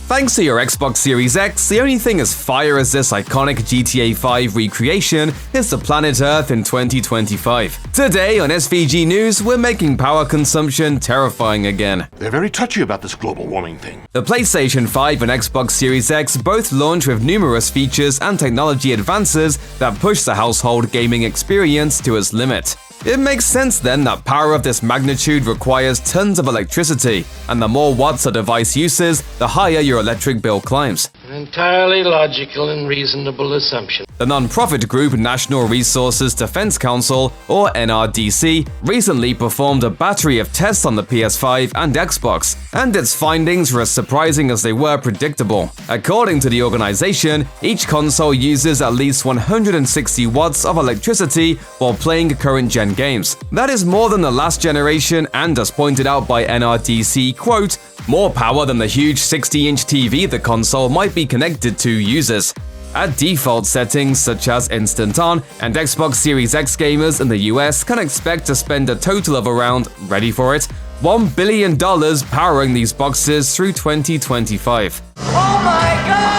Thanks to your Xbox Series X, the only thing as fire as this iconic GTA 5 recreation is the planet Earth in 2025. Today on SVG News, we're making power consumption terrifying again. They're very touchy about this global warming thing. The PlayStation 5 and Xbox Series X both launch with numerous features and technology advances that push the household gaming experience to its limit. It makes sense then that power of this magnitude requires tons of electricity, and the more watts a device uses, the higher your electric bill climbs. An entirely logical and reasonable assumption. The non-profit group National Resources Defense Council, or NRDC, recently performed a battery of tests on the PS5 and Xbox, and its findings were as surprising as they were predictable. According to the organization, each console uses at least 160 watts of electricity while playing current-gen games. That is more than the last generation and, as pointed out by NRDC, quote, more power than the huge 60-inch TV the console might be connected to uses. At default settings such as Instant On, and Xbox Series X gamers in the US can expect to spend a total of around, ready for it, $1 billion powering these boxes through 2025. Oh my God!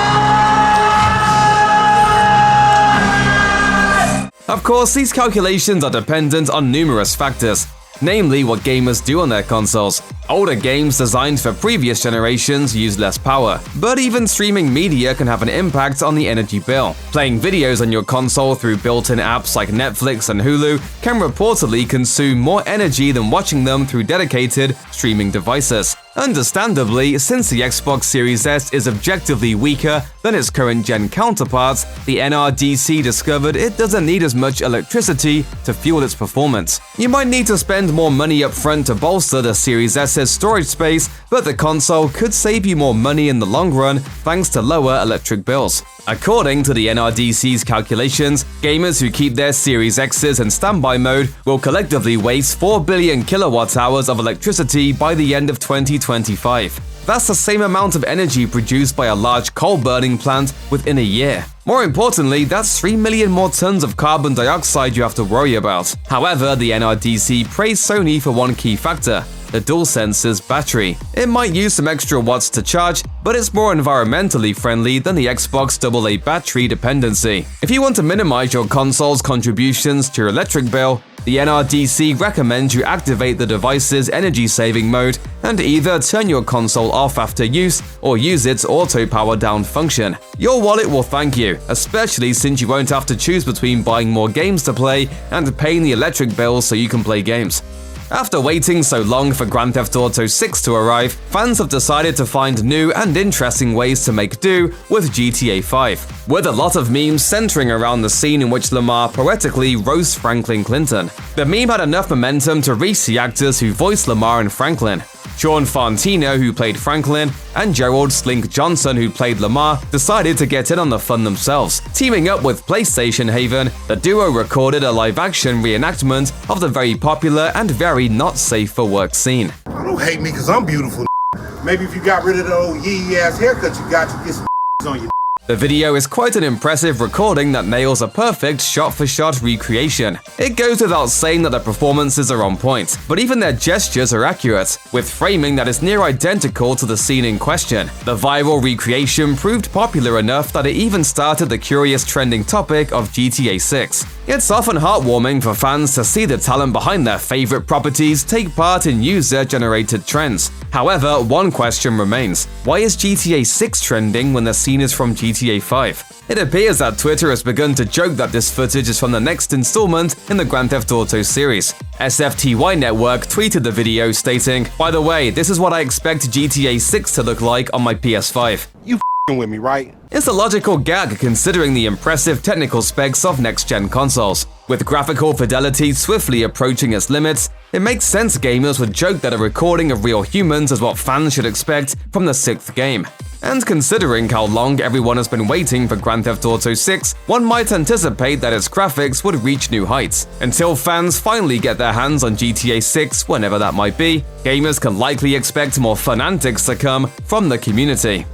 Of course, these calculations are dependent on numerous factors, namely what gamers do on their consoles. Older games designed for previous generations use less power, but even streaming media can have an impact on the energy bill. Playing videos on your console through built-in apps like Netflix and Hulu can reportedly consume more energy than watching them through dedicated streaming devices. Understandably, since the Xbox Series S is objectively weaker than its current-gen counterparts, the NRDC discovered it doesn't need as much electricity to fuel its performance. You might need to spend more money up front to bolster the Series S's storage space, but the console could save you more money in the long run thanks to lower electric bills. According to the NRDC's calculations, gamers who keep their Series X's in standby mode will collectively waste 4 billion kilowatt-hours of electricity by the end of 2025. That's the same amount of energy produced by a large coal-burning plant within a year. More importantly, that's 3 million more tons of carbon dioxide you have to worry about. However, the NRDC praised Sony for one key factor: the DualSense's battery. It might use some extra watts to charge, but it's more environmentally friendly than the Xbox AA battery dependency. If you want to minimize your console's contributions to your electric bill, the NRDC recommends you activate the device's energy-saving mode and either turn your console off after use or use its auto power down function. Your wallet will thank you, especially since you won't have to choose between buying more games to play and paying the electric bill so you can play games. After waiting so long for Grand Theft Auto 6 to arrive, fans have decided to find new and interesting ways to make do with GTA 5, with a lot of memes centering around the scene in which Lamar poetically roasts Franklin Clinton. The meme had enough momentum to reach the actors who voiced Lamar and Franklin. Sean Fantino, who played Franklin, and Gerald Slink Johnson, who played Lamar, decided to get in on the fun themselves. Teaming up with PlayStation Haven, the duo recorded a live-action reenactment of the very popular and very not safe for work scene. Don't hate me because I'm beautiful. Maybe if you got rid of the old yee-ass haircut you got, you get some on you. The video is quite an impressive recording that nails a perfect shot-for-shot recreation. It goes without saying that the performances are on point, but even their gestures are accurate, with framing that is near identical to the scene in question. The viral recreation proved popular enough that it even started the curious trending topic of GTA 6. It's often heartwarming for fans to see the talent behind their favorite properties take part in user-generated trends. However, one question remains: why is GTA 6 trending when the scene is from GTA 5? It appears that Twitter has begun to joke that this footage is from the next installment in the Grand Theft Auto series. SFTY Network tweeted the video stating, "By the way, this is what I expect GTA 6 to look like on my PS5. You f***ing with me, right? It's a logical gag considering the impressive technical specs of next-gen consoles. With graphical fidelity swiftly approaching its limits, it makes sense gamers would joke that a recording of real humans is what fans should expect from the 6th game. And considering how long everyone has been waiting for Grand Theft Auto 6, one might anticipate that its graphics would reach new heights. Until fans finally get their hands on GTA 6, whenever that might be, gamers can likely expect more fun antics to come from the community."